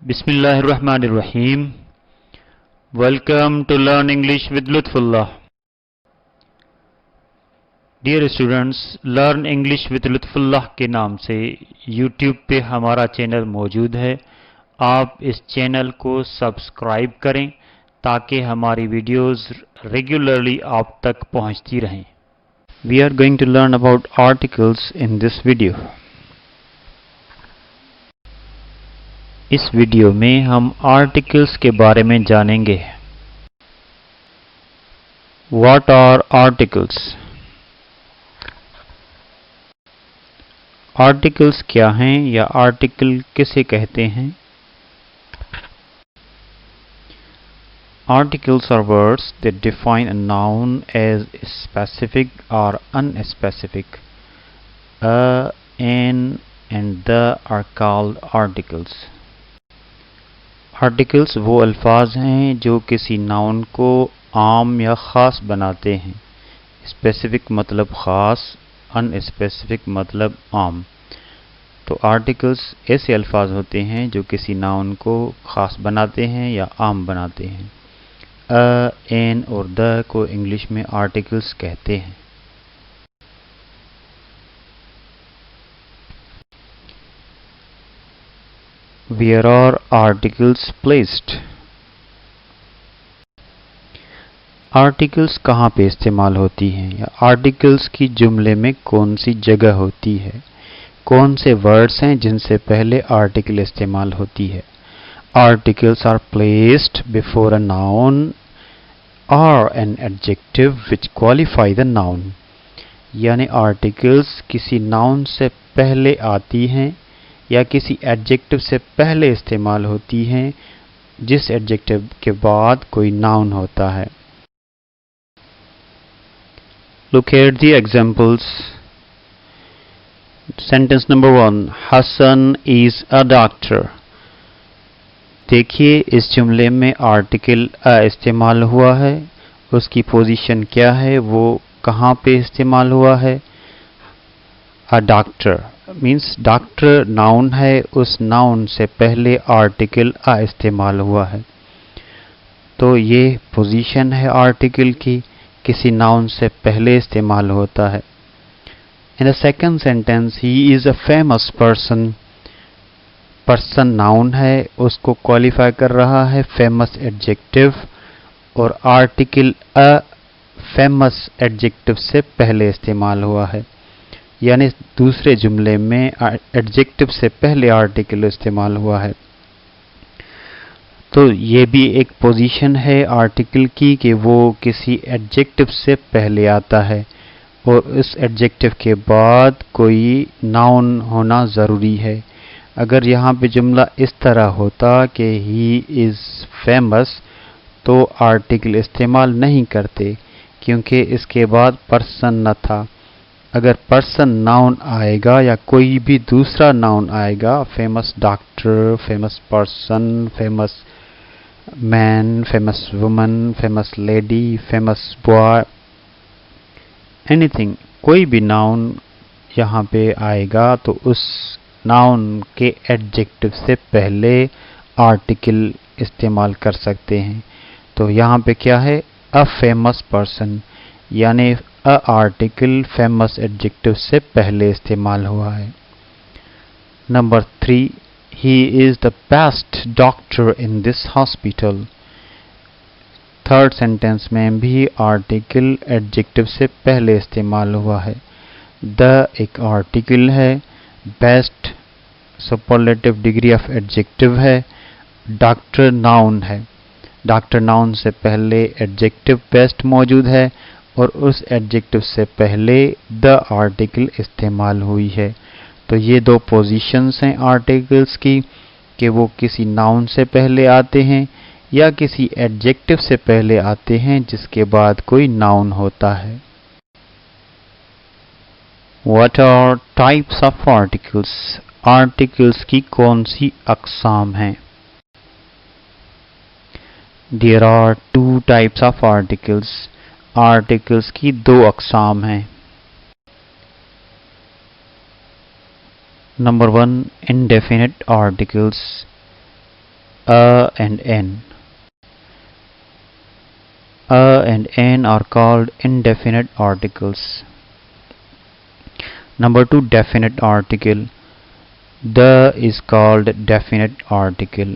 Bismillahirrahmanirrahim. Welcome to Learn English with Lutfullah. Dear students, Learn English with Lutfullah کے نام سے YouTube پہ ہمارا چینل موجود ہے. آپ اس چینل کو سبسکرائب کریں تاکہ ہماری ویڈیوز ریگولرلی آپ تک پہنچتی رہیں. We are going to learn about articles in this video. اس ویڈیو میں ہم آرٹیکلز کے بارے میں جانیں گے. What are articles? آرٹیکلز کیا ہیں یا آرٹیکل کسے کہتے ہیں؟ Articles are words that define a noun as specific or unspecific. A, an, and the are called articles. Articles وہ الفاظ ہیں جو کسی ناؤن کو عام یا خاص بناتے ہیں. اسپیسیفک مطلب خاص، ان اسپیسیفک مطلب عام. تو آرٹیکلز ایسے الفاظ ہوتے ہیں جو کسی ناؤن کو خاص بناتے ہیں یا عام بناتے ہیں. این اور دا کو انگلش میں آرٹیکلز کہتے ہیں. Where are articles placed? Articles کہاں پہ استعمال ہوتی ہیں یا آرٹیکلز کی جملے میں کون سی جگہ ہوتی ہے؟ کون سے ورڈز ہیں جن سے پہلے آرٹیکل استعمال ہوتی ہے؟ Articles are placed before a noun or an adjective which qualify the noun. یعنی آرٹیکلز کسی ناؤن سے پہلے آتی ہیں یا کسی ایڈجیکٹو سے پہلے استعمال ہوتی ہیں جس ایڈجیکٹو کے بعد کوئی ناؤن ہوتا ہے. Look at the examples. Sentence number 1. Hassan is a doctor. دیکھیے اس جملے میں آرٹیکل استعمال ہوا ہے. اس کی پوزیشن کیا ہے؟ وہ کہاں پہ استعمال ہوا ہے؟ A doctor means doctor noun ہے، اس ناؤن سے پہلے آرٹیکل استعمال ہوا ہے. تو یہ پوزیشن ہے آرٹیکل کی، کسی ناؤن سے پہلے استعمال ہوتا ہے. In the second sentence, he is a famous person. Person noun ہے، اس کو کوالیفائی کر رہا ہے فیمس ایڈجیکٹو اور آرٹیکل فیمس ایڈجیکٹو سے پہلے استعمال ہوا ہے. یعنی دوسرے جملے میں ایڈجیکٹو سے پہلے آرٹیکل استعمال ہوا ہے. تو یہ بھی ایک پوزیشن ہے آرٹیکل کی کہ وہ کسی ایڈجیکٹو سے پہلے آتا ہے اور اس ایڈجیکٹو کے بعد کوئی ناؤن ہونا ضروری ہے. اگر یہاں پہ جملہ اس طرح ہوتا کہ ہی از فیمس تو آرٹیکل استعمال نہیں کرتے کیونکہ اس کے بعد پرسن نہ تھا. اگر پرسن ناؤن آئے گا یا کوئی بھی دوسرا ناؤن آئے گا، famous doctor, famous person, famous man, famous woman, famous lady, famous boy, anything, کوئی بھی ناؤن یہاں پہ آئے گا تو اس ناؤن کے ایڈجیکٹو سے پہلے آرٹیکل استعمال کر سکتے ہیں. تو یہاں پہ کیا ہے؟ اے فیمس پرسن، یعنی آرٹیکل فیمس ایڈجیکٹو سے پہلے استعمال ہوا ہے. Number 3. He is the best doctor in this hospital. Third sentence میں بھی آرٹیکل ایڈجیکٹو سے پہلے استعمال ہوا ہے. the ایک آرٹیکل ہے، best superlative degree of adjective ہے، ڈاکٹر ناؤن ہے. ڈاکٹر ناؤن سے پہلے ایڈجیکٹو بیسٹ موجود ہے اور اس ایڈجیکٹو سے پہلے دا آرٹیکل استعمال ہوئی ہے. تو یہ دو پوزیشنز ہیں آرٹیکلز کی کہ وہ کسی ناؤن سے پہلے آتے ہیں یا کسی ایڈجیکٹو سے پہلے آتے ہیں جس کے بعد کوئی ناؤن ہوتا ہے. What are types of articles? Articles کی کون سی اقسام ہیں؟ There are two types of articles. Articles کی دو اقسام ہیں. Number 1. Indefinite articles. A and N. A and N are called indefinite articles. Number 2, definite article. The is called definite article.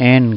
N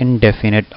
indefinite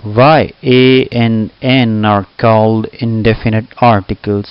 Why A and N are called indefinite articles?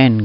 N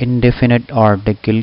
indefinite article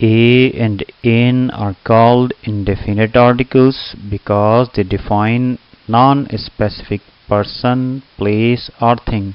A and N are called indefinite articles because they define non-specific person, place or thing.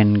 N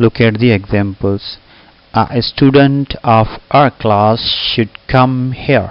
Look at the examples. A student of our class should come here.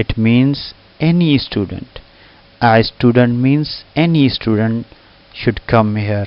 It means any student. A student means any student should come here.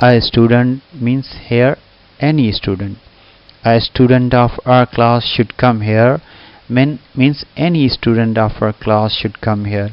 A student means here any student. A student of our class should come here means any student of our class should come here.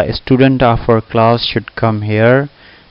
a student of our class should come here,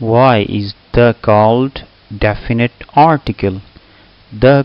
Why is the called definite article? The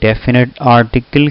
definite article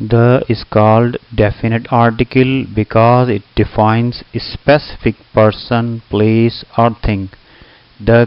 The is called definite article because it defines a specific person, place or thing. The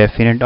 definite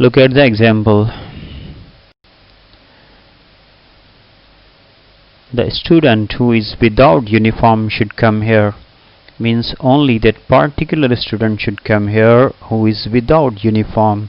Look at the example. The student who is without uniform should come here means only that particular student should come here who is without uniform.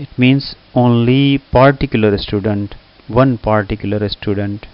It means only particular student, one particular student.